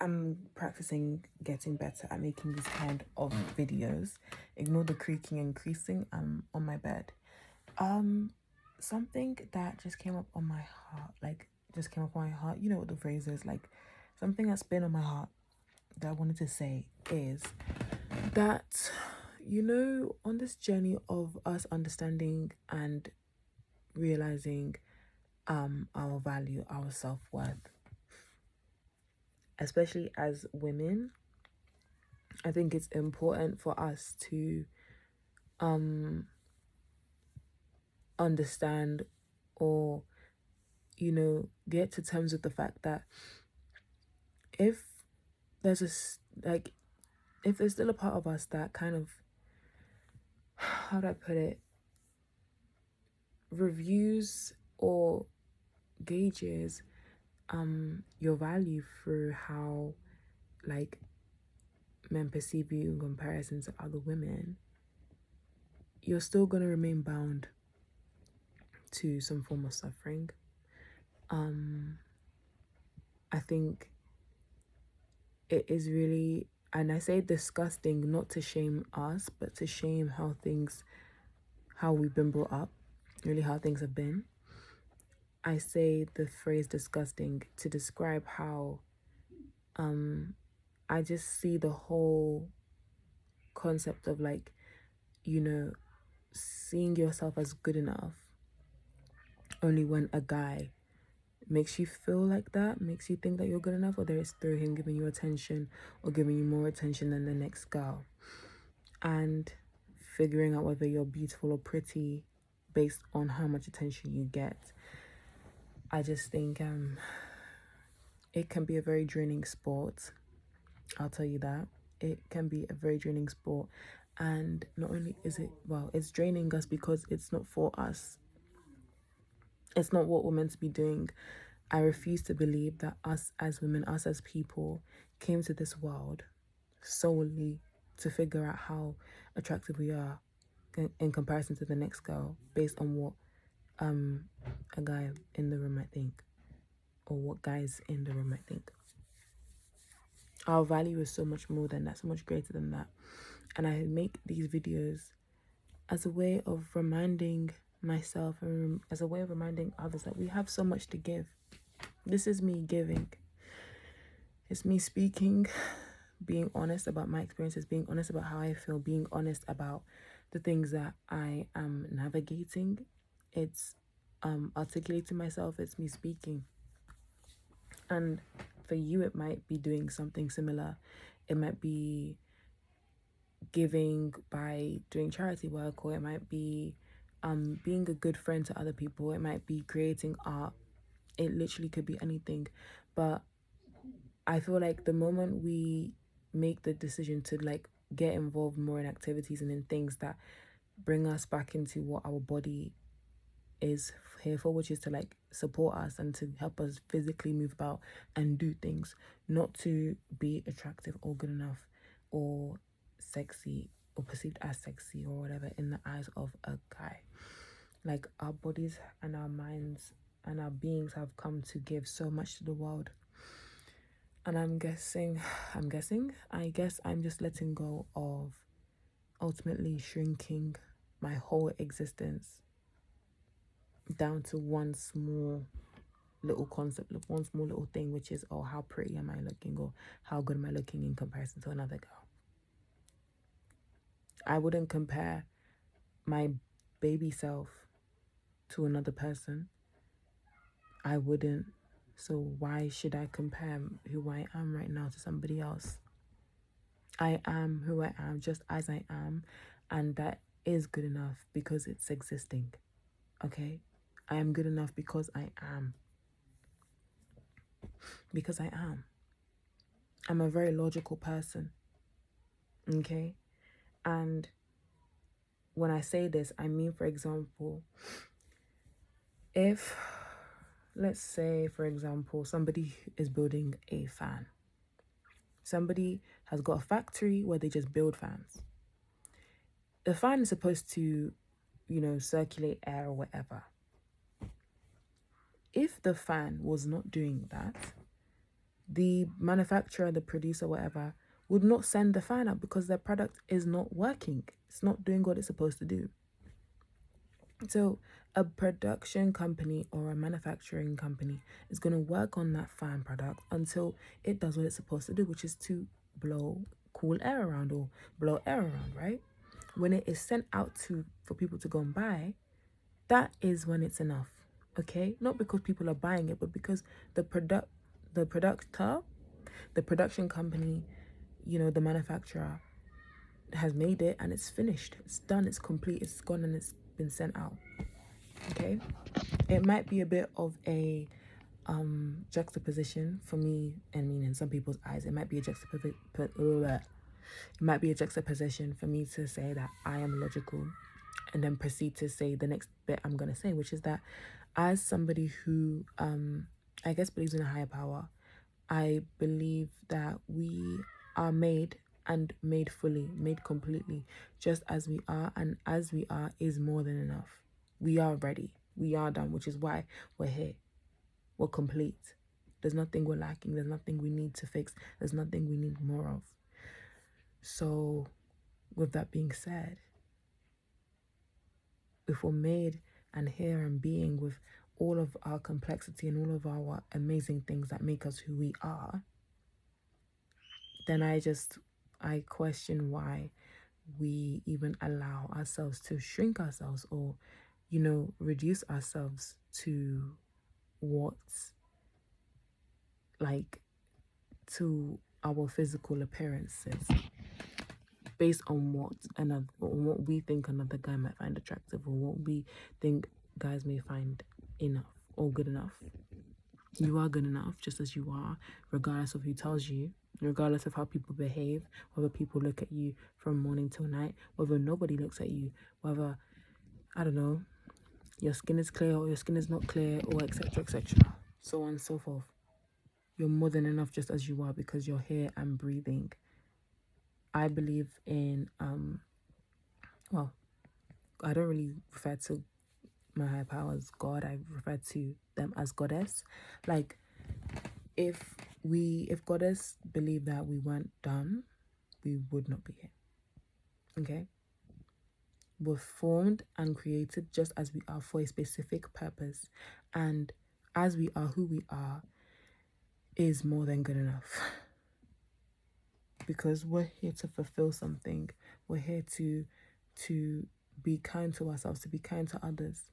I'm practicing getting better at making this kind of videos. Ignore the creaking and creasing. I'm on my bed. Um, Something that just came up on my heart, like just came up on my heart. You know what the phrase is, like something that's been on my heart that I wanted to say is that, on this journey of us understanding and realizing our value, our self-worth, especially as women, I think it's important for us to understand or get to terms with the fact that if there's like if there's still a part of us that kind of, how do I put it, reviews or gauges your value through how like men perceive you in comparison to other women, you're still going to remain bound to some form of suffering. I think it is really, and I say disgusting not to shame us, but to shame how we've been brought up, really how things have been. I say the phrase disgusting to describe how I just see the whole concept of like, seeing yourself as good enough only when a guy makes you feel like that, makes you think that you're good enough, whether it's through him giving you attention or giving you more attention than the next girl. And figuring out whether you're beautiful or pretty based on how much attention you get. I just think it can be a very draining sport. I'll tell you that. It can be a very draining sport. And not only is it, it's draining us because it's not for us. It's not what we're meant to be doing. I refuse to believe that us as women, us as people, came to this world solely to figure out how attractive we are in comparison to the next girl based on what a guy in the room might think, or what guys in the room might think. Our value is so much more than that, so much greater than that. And I make these videos as a way of reminding myself and as a way of reminding others that we have so much to give. This is me giving. It's me speaking, being honest about my experiences, being honest about how I feel, being honest about the things that I am navigating. It's articulating myself, it's me speaking. And for you, it might be doing something similar. It might be giving by doing charity work, or it might be being a good friend to other people. It might be creating art. It literally could be anything. But I feel like the moment we make the decision to like get involved more in activities and in things that bring us back into what our body is here for, which is to like support us and to help us physically move about and do things, not to be attractive or good enough or sexy or perceived as sexy or whatever in the eyes of a guy. Like, our bodies and our minds and our beings have come to give so much to the world. And I guess I'm just letting go of ultimately shrinking my whole existence down to one small little concept, one small little thing, which is, oh, how pretty am I looking, or how good am I looking in comparison to another girl. I wouldn't compare my baby self to another person. I wouldn't. So why should I compare who I am right now to somebody else? I am who I am, just as I am, and that is good enough because it's existing. Okay? I am good enough because I am. Because I am. I'm a very logical person. Okay? And when I say this, I mean, for example, if, let's say, for example, somebody is building a fan. Somebody has got a factory where they just build fans. The fan is supposed to, circulate air or whatever. If the fan was not doing that, the manufacturer, the producer, whatever, would not send the fan out because their product is not working. It's not doing what it's supposed to do. So a production company or a manufacturing company is going to work on that fan product until it does what it's supposed to do, which is to blow cool air around or blow air around, right? When it is sent out to for people to go and buy, that is when it's enough. Okay? Not because people are buying it, but because the productor, the production company, the manufacturer has made it and it's finished. It's done, it's complete, it's gone and it's been sent out. Okay? It might be a bit of a juxtaposition for me, and in some people's eyes, it might be a juxtaposition for me to say that I am logical and then proceed to say the next bit I'm going to say, which is that as somebody who I guess believes in a higher power, I believe that we are made and made fully, made completely, just as we are, and as we are is more than enough. We are ready. We are done, which is why we're here. We're complete. There's nothing we're lacking. There's nothing we need to fix. There's nothing we need more of. So, with that being said, if we're made and here and being with all of our complexity and all of our amazing things that make us who we are, then I question why we even allow ourselves to shrink ourselves or, reduce ourselves to what's like to our physical appearances based on what we think another guy might find attractive or what we think guys may find enough or good enough. You are good enough just as you are, regardless of who tells you, regardless of how people behave, whether people look at you from morning till night, whether nobody looks at you, whether, I don't know, your skin is clear or your skin is not clear, or etc., so on and so forth. You're more than enough just as you are because you're here and breathing. I believe in, well, I don't really refer to my higher power as God. I refer to them as goddess. Like, if goddess believed that we weren't done, we would not be here. Okay? We're formed and created just as we are for a specific purpose. And as we are who we are is more than good enough. Because we're here to fulfill something. We're here to be kind to ourselves, to be kind to others,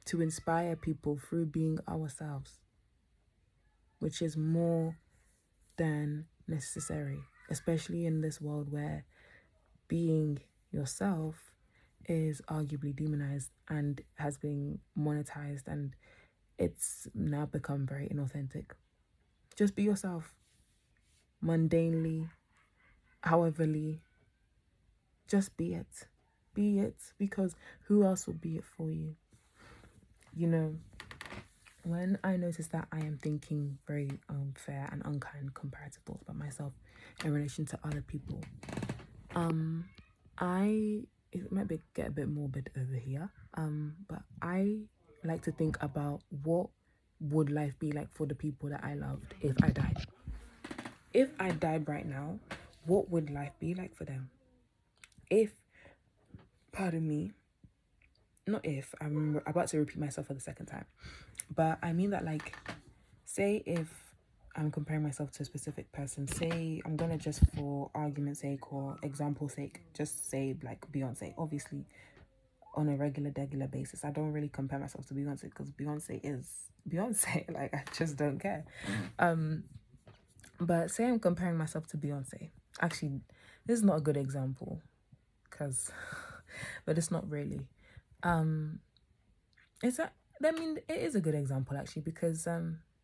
to inspire people through being ourselves, which is more than necessary, especially in this world where being yourself is arguably demonized and has been monetized, and it's now become very inauthentic. Just be yourself, mundanely, howeverly, just be it. Be it, because who else will be it for you? When I notice that I am thinking very unfair and unkind comparative thoughts about myself in relation to other people, it might get a bit morbid over here, but I like to think about what would life be like for the people that I loved if I died. If I died right now, what would life be like for them? Pardon me, not if, I'm about to repeat myself for the second time, but I mean that, like, say if I'm comparing myself to a specific person, say I'm gonna, just for argument's sake or example's sake, just say like Beyonce. Obviously, on a regular basis, I don't really compare myself to Beyonce because Beyonce is Beyonce. Like, I just don't care. But say I'm comparing myself to Beyonce. Actually, this is not a good example but it's not really. It is a good example actually, because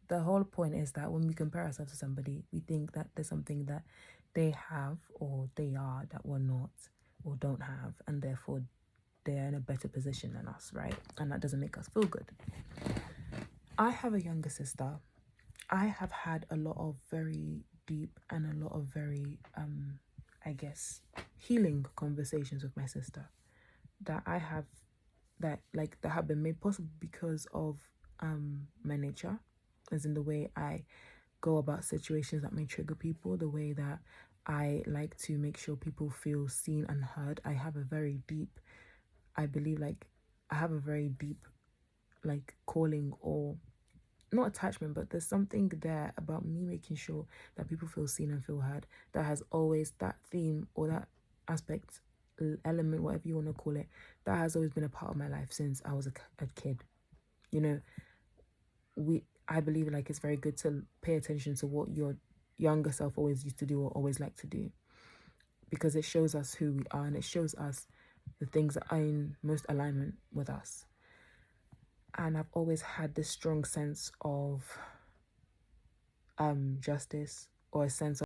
the whole point is that when we compare ourselves to somebody, we think that there's something that they have or they are that we're not or don't have, and therefore they're in a better position than us, right? And that doesn't make us feel good. I have a younger sister. I have had a lot of very deep and a lot of very I guess healing conversations with my sister that have been made possible because of my nature, as in the way I go about situations that may trigger people, the way that I like to make sure people feel seen and heard. I believe like I have a very deep like calling, or not attachment, but there's something there about me making sure that people feel seen and feel heard. That has always, that theme or that aspect, element, whatever you want to call it, that has always been a part of my life since I was a kid. You know, I believe like it's very good to pay attention to what your younger self always used to do or always like to do, because it shows us who we are and it shows us the things that are in most alignment with us. And I've always had this strong sense of justice, or a sense